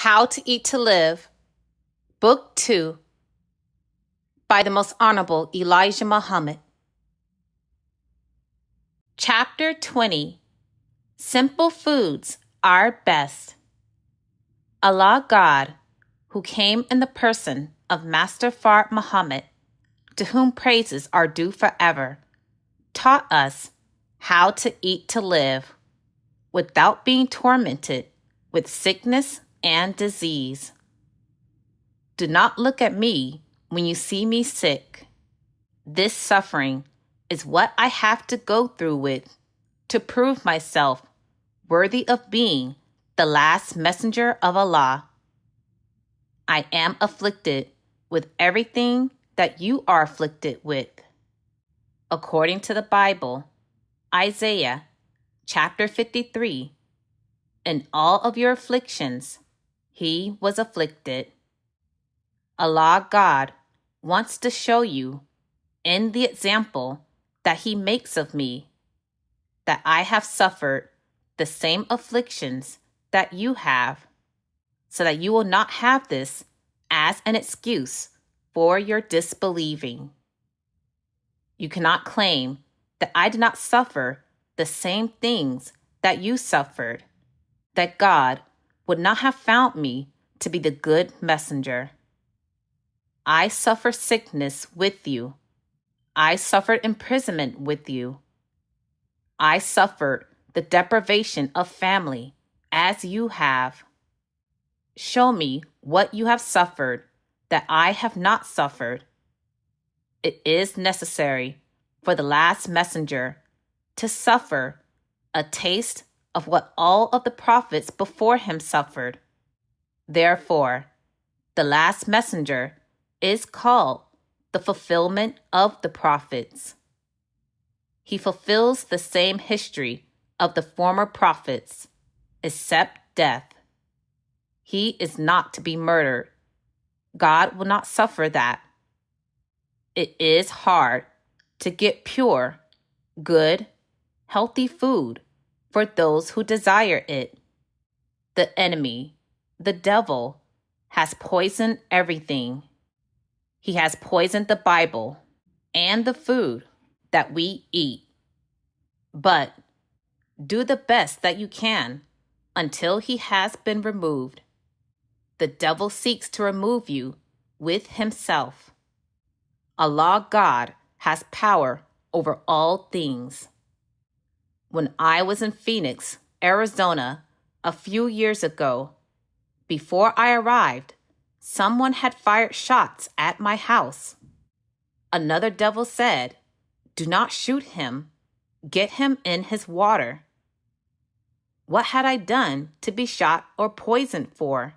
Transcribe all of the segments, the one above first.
How to Eat to Live, Book 2, by the Most Honorable Elijah Muhammad. Chapter 20, Simple Foods Are Best. Allah God, who came in the person of Master Fard Muhammad, to whom praises are due forever, taught us how to eat to live without being tormented with sickness and disease. Do not look at me when you see me sick. This suffering is what I have to go through with to prove myself worthy of being the last messenger of Allah. I am afflicted with everything that you are afflicted with. According to the Bible, Isaiah chapter 53, in all of your afflictions, he was afflicted. Allah God wants to show you, in the example that he makes of me, that I have suffered the same afflictions that you have, so that you will not have this as an excuse for your disbelieving. You cannot claim that I did not suffer the same things that you suffered, that God would not have found me to be the good messenger. I suffer sickness with you. I suffered imprisonment with you. I suffered the deprivation of family as you have. Show me what you have suffered that I have not suffered. It is necessary for the last messenger to suffer a taste of what all of the prophets before him suffered. Therefore, the last messenger is called the fulfillment of the prophets. He fulfills the same history of the former prophets, except death. He is not to be murdered. God will not suffer that. It is hard to get pure, good, healthy food for those who desire it. The enemy, the devil, has poisoned everything. He has poisoned the Bible and the food that we eat. But do the best that you can until he has been removed. The devil seeks to remove you with himself. Allah God has power over all things. When I was in Phoenix, Arizona, a few years ago, before I arrived, someone had fired shots at my house. Another devil said, "Do not shoot him. Get him in his water." What had I done to be shot or poisoned for?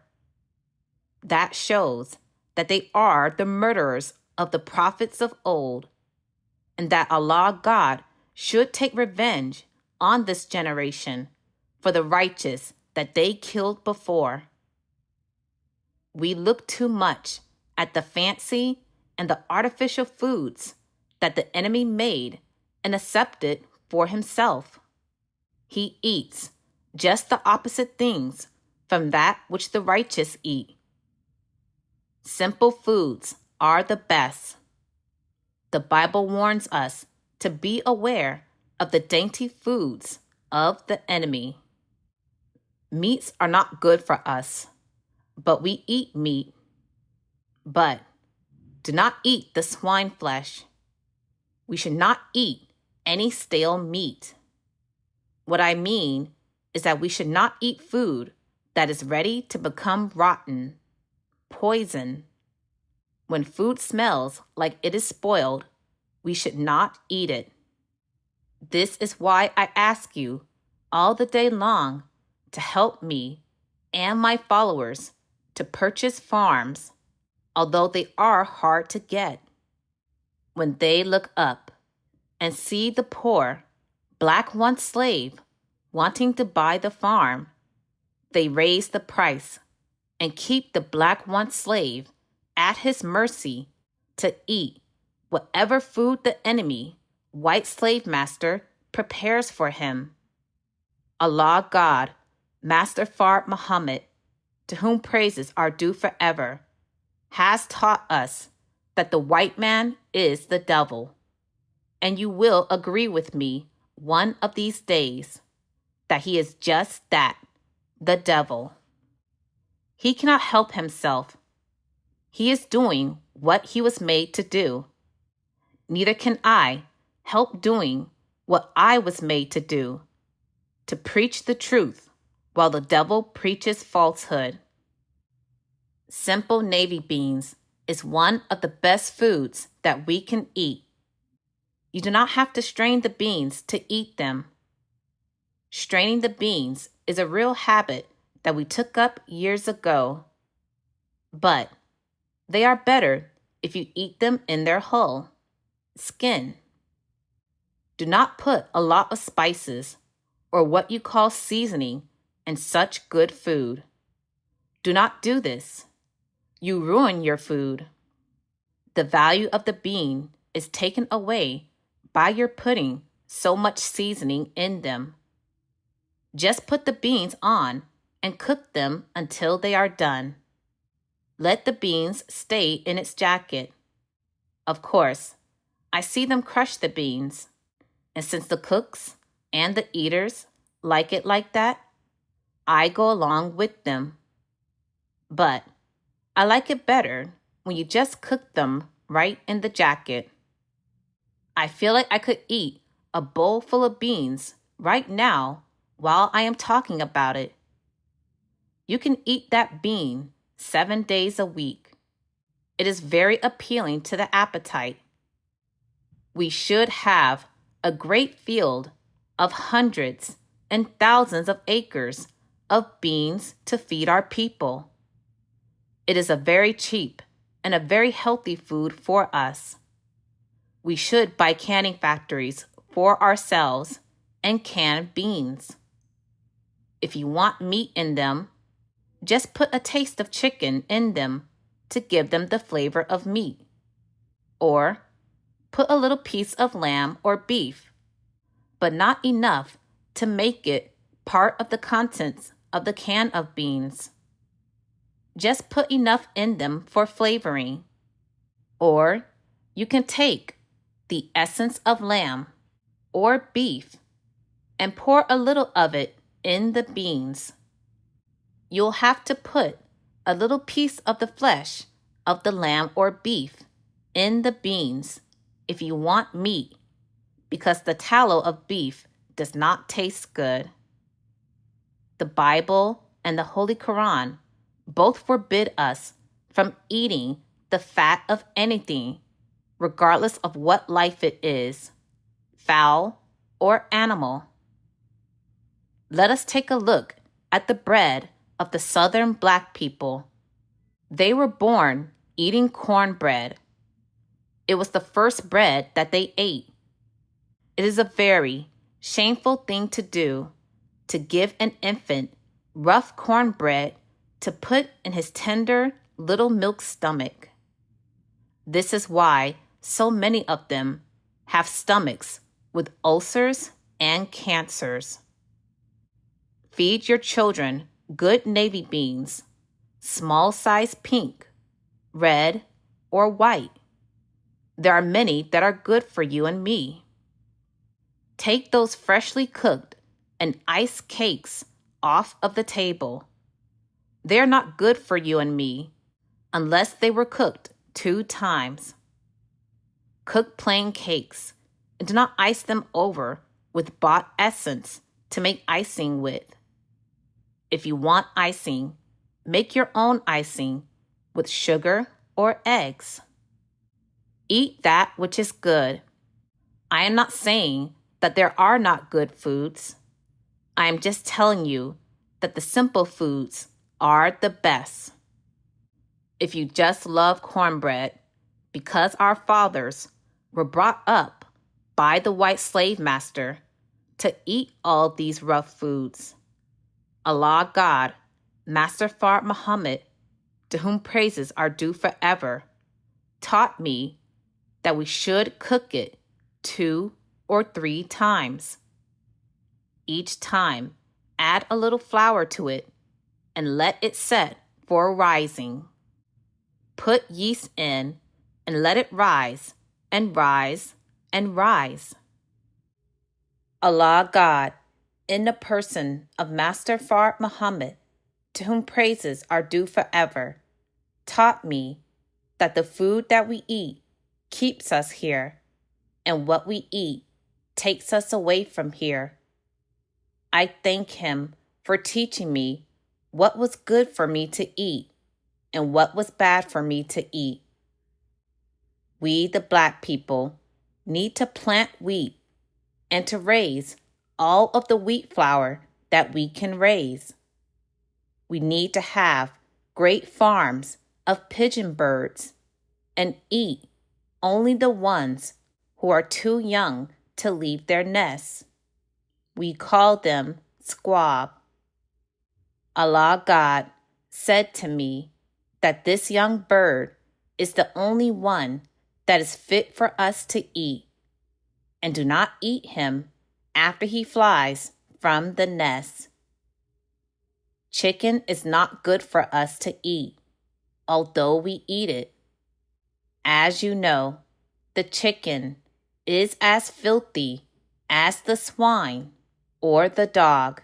That shows that they are the murderers of the prophets of old, and that Allah God should take revenge on this generation for the righteous that they killed before. We look too much at the fancy and the artificial foods that the enemy made and accepted for himself. He eats just the opposite things from that which the righteous eat. Simple foods are the best. The Bible warns us to be aware of the dainty foods of the enemy. Meats are not good for us, but we eat meat. But do not eat the swine flesh. We should not eat any stale meat. What I mean is that we should not eat food that is ready to become rotten, poison. When food smells like it is spoiled, we should not eat it. This is why I ask you all the day long to help me and my followers to purchase farms, although they are hard to get. When they look up and see the poor, black once slave wanting to buy the farm, they raise the price and keep the black once slave at his mercy to eat whatever food the enemy, white slave master, prepares for him. Allah God, Master Fard Muhammad, to whom praises are due forever, has taught us that the white man is the devil. And you will agree with me one of these days that he is just that, the devil. He cannot help himself. He is doing what he was made to do. Neither can I help doing what I was made to do, to preach the truth while the devil preaches falsehood. Simple navy beans is one of the best foods that we can eat. You do not have to strain the beans to eat them. Straining the beans is a real habit that we took up years ago. But they are better if you eat them in their hull, skin. Do not put a lot of spices or what you call seasoning in such good food. Do not do this. You ruin your food. The value of the bean is taken away by your putting so much seasoning in them. Just put the beans on and cook them until they are done. Let the beans stay in its jacket. Of course, I see them crush the beans, and since the cooks and the eaters like it like that, I go along with them. But I like it better when you just cook them right in the jacket. I feel like I could eat a bowl full of beans right now while I am talking about it. You can eat that bean 7 days a week. It is very appealing to the appetite. We should have a great field of hundreds and thousands of acres of beans to feed our people. It is a very cheap and a very healthy food for us. We should buy canning factories for ourselves and can beans. If you want meat in them, just put a taste of chicken in them to give them the flavor of meat. Or put a little piece of lamb or beef, but not enough to make it part of the contents of the can of beans. Just put enough in them for flavoring. Or you can take the essence of lamb or beef and pour a little of it in the beans. You'll have to put a little piece of the flesh of the lamb or beef in the beans if you want meat, because the tallow of beef does not taste good. The Bible and the Holy Quran both forbid us from eating the fat of anything, regardless of what life it is, fowl or animal. Let us take a look at the bread of the Southern Black people. They were born eating cornbread. It was the first bread that they ate. It is a very shameful thing to do, to give an infant rough cornbread to put in his tender little milk stomach. This is why so many of them have stomachs with ulcers and cancers. Feed your children good navy beans, small size pink, red, or white. There are many that are good for you and me. Take those freshly cooked and iced cakes off of the table. They are not good for you and me unless they were cooked 2 times. Cook plain cakes and do not ice them over with bought essence to make icing with. If you want icing, make your own icing with sugar or eggs. Eat that which is good. I am not saying that there are not good foods. I am just telling you that the simple foods are the best. If you just love cornbread because our fathers were brought up by the white slave master to eat all these rough foods, Allah God, Master Fard Muhammad, to whom praises are due forever, taught me that we should cook it 2 or 3 times. Each time, add a little flour to it and let it set for rising. Put yeast in and let it rise and rise and rise. Allah God, in the person of Master Fard Muhammad, to whom praises are due forever, taught me that the food that we eat keeps us here, and what we eat takes us away from here. I thank him for teaching me what was good for me to eat and what was bad for me to eat. We, the Black people, need to plant wheat and to raise all of the wheat flour that we can raise. We need to have great farms of pigeon birds and eat only the ones who are too young to leave their nests. We call them squab. Allah God said to me that this young bird is the only one that is fit for us to eat, and do not eat him after he flies from the nest. Chicken is not good for us to eat, although we eat it. As you know, the chicken is as filthy as the swine or the dog.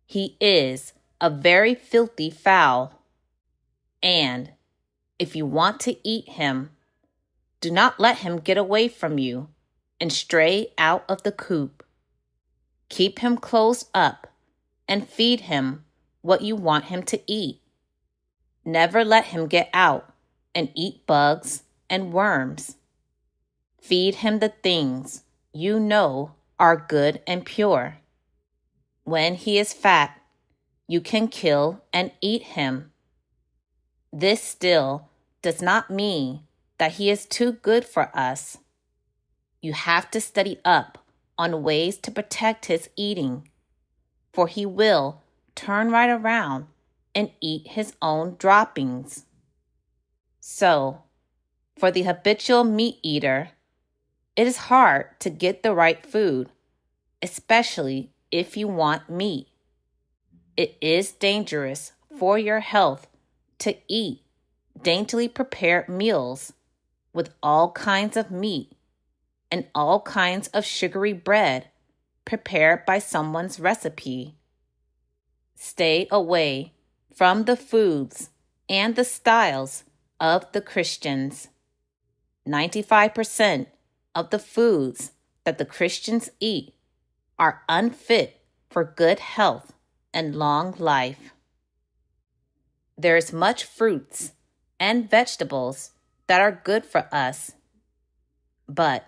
He is a very filthy fowl, and if you want to eat him, do not let him get away from you and stray out of the coop. Keep him closed up and feed him what you want him to eat. Never let him get out and eat bugs and worms. Feed him the things you know are good and pure. When he is fat, you can kill and eat him. This still does not mean that he is too good for us. You have to study up on ways to protect his eating, for he will turn right around and eat his own droppings. So, for the habitual meat eater, it is hard to get the right food, especially if you want meat. It is dangerous for your health to eat daintily prepared meals with all kinds of meat and all kinds of sugary bread prepared by someone's recipe. Stay away from the foods and the styles of the Christians. 95% of the foods that the Christians eat are unfit for good health and long life. There is much fruits and vegetables that are good for us, but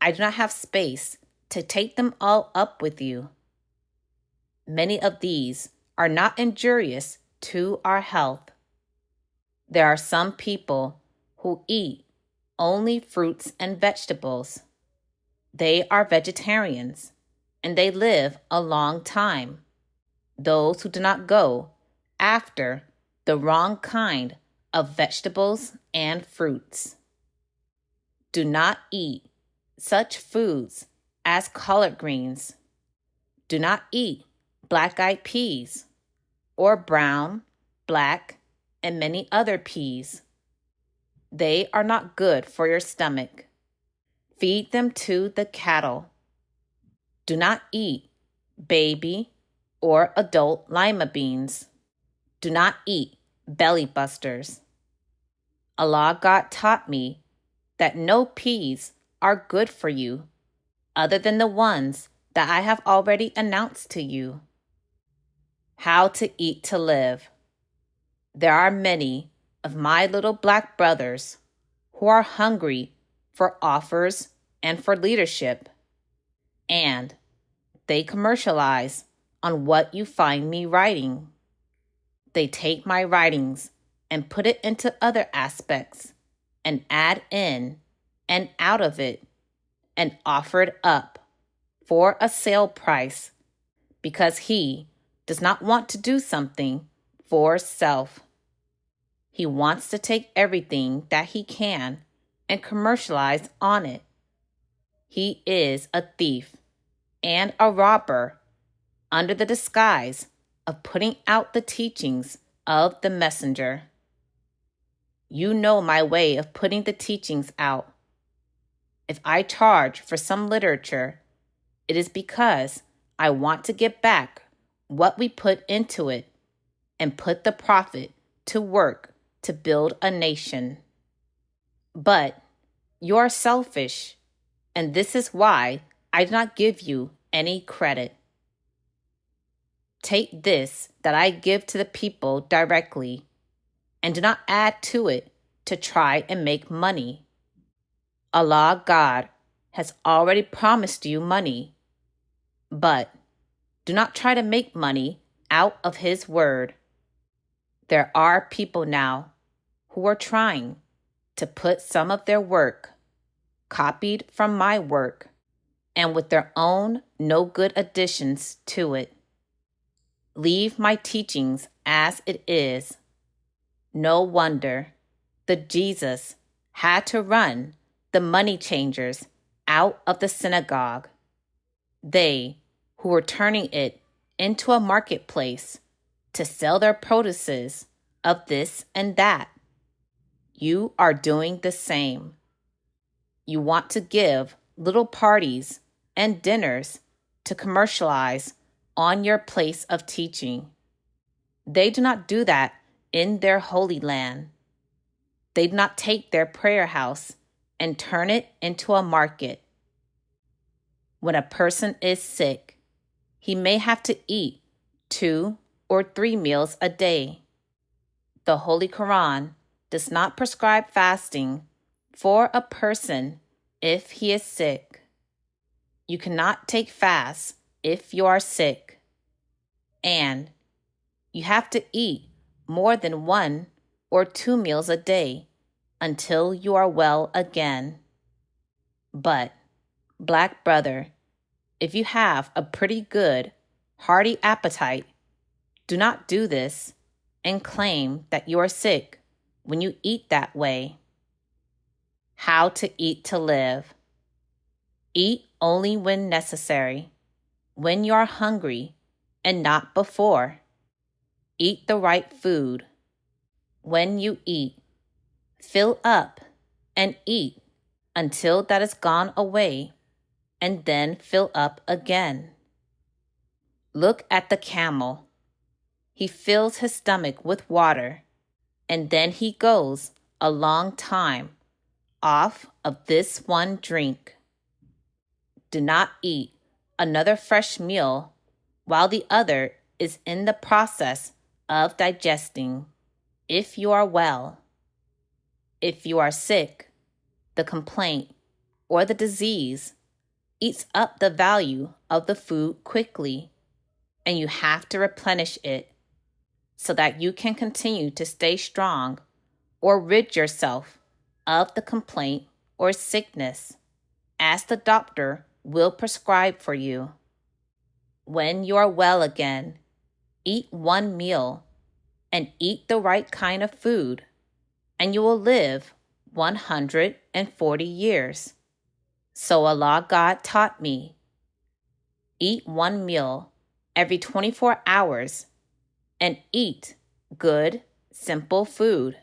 I do not have space to take them all up with you. Many of these are not injurious to our health. There are some people who eat only fruits and vegetables. They are vegetarians, and they live a long time. Those who do not go after the wrong kind of vegetables and fruits. Do not eat such foods as collard greens. Do not eat black-eyed peas or brown, black, and many other peas. They are not good for your stomach. Feed them to the cattle. Do not eat baby or adult lima beans. Do not eat belly busters. Allah God taught me that no peas are good for you other than the ones that I have already announced to you. How to eat to live. There are many of my little black brothers who are hungry for offers and for leadership, and they commercialize on what you find me writing. They take my writings and put it into other aspects and add in and out of it and offer it up for a sale price because he does not want to do something for self. He wants to take everything that he can and commercialize on it. He is a thief and a robber under the disguise of putting out the teachings of the messenger. You know my way of putting the teachings out. If I charge for some literature, it is because I want to get back what we put into it and put the profit to work to build a nation. But you are selfish, and this is why I do not give you any credit. Take this that I give to the people directly, and do not add to it to try and make money. Allah God has already promised you money, but do not try to make money out of His word. There are people now who are trying to put some of their work, copied from my work, and with their own no good additions to it. Leave my teachings as it is. No wonder the Jesus had to run the money changers out of the synagogue. They who were turning it into a marketplace to sell their produces of this and that. You are doing the same. You want to give little parties and dinners to commercialize on your place of teaching. They do not do that in their holy land. They do not take their prayer house and turn it into a market. When a person is sick, he may have to eat 2 or 3 meals a day. The Holy Quran does not prescribe fasting for a person if he is sick. You cannot take fasts if you are sick. And you have to eat more than 1 or 2 meals a day until you are well again. But, black brother, if you have a pretty good, hearty appetite, do not do this and claim that you are sick when you eat that way. How to eat to live. Eat only when necessary, when you are hungry, and not before. Eat the right food. When you eat, fill up and eat until that is gone away, and then fill up again. Look at the camel. He fills his stomach with water, and then he goes a long time off of this one drink. Do not eat another fresh meal while the other is in the process of digesting, if you are well. If you are sick, the complaint or the disease eats up the value of the food quickly, and you have to replenish it so that you can continue to stay strong or rid yourself of the complaint or sickness, as the doctor will prescribe for you. When you are well again, eat 1 meal and eat the right kind of food, and you will live 140 years. So Allah God taught me. Eat 1 meal every 24 hours and eat good, simple food.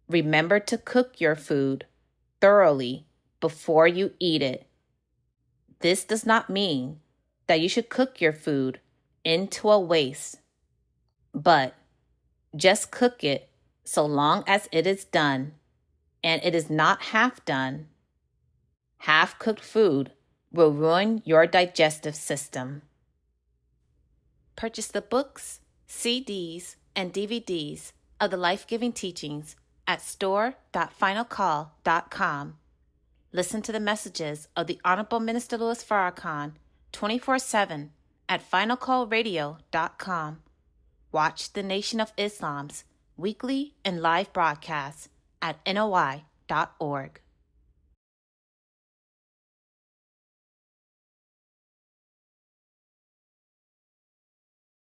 Remember to cook your food thoroughly before you eat it. This does not mean that you should cook your food into a waste, but just cook it so long as it is done, and it is not half done. Half-cooked food will ruin your digestive system. Purchase the books, CDs, and DVDs of the life-giving teachings at store.finalcall.com. Listen to the messages of the Honorable Minister Louis Farrakhan 24/7 at finalcallradio.com. Watch the Nation of Islam's weekly and live broadcasts at NOI.org.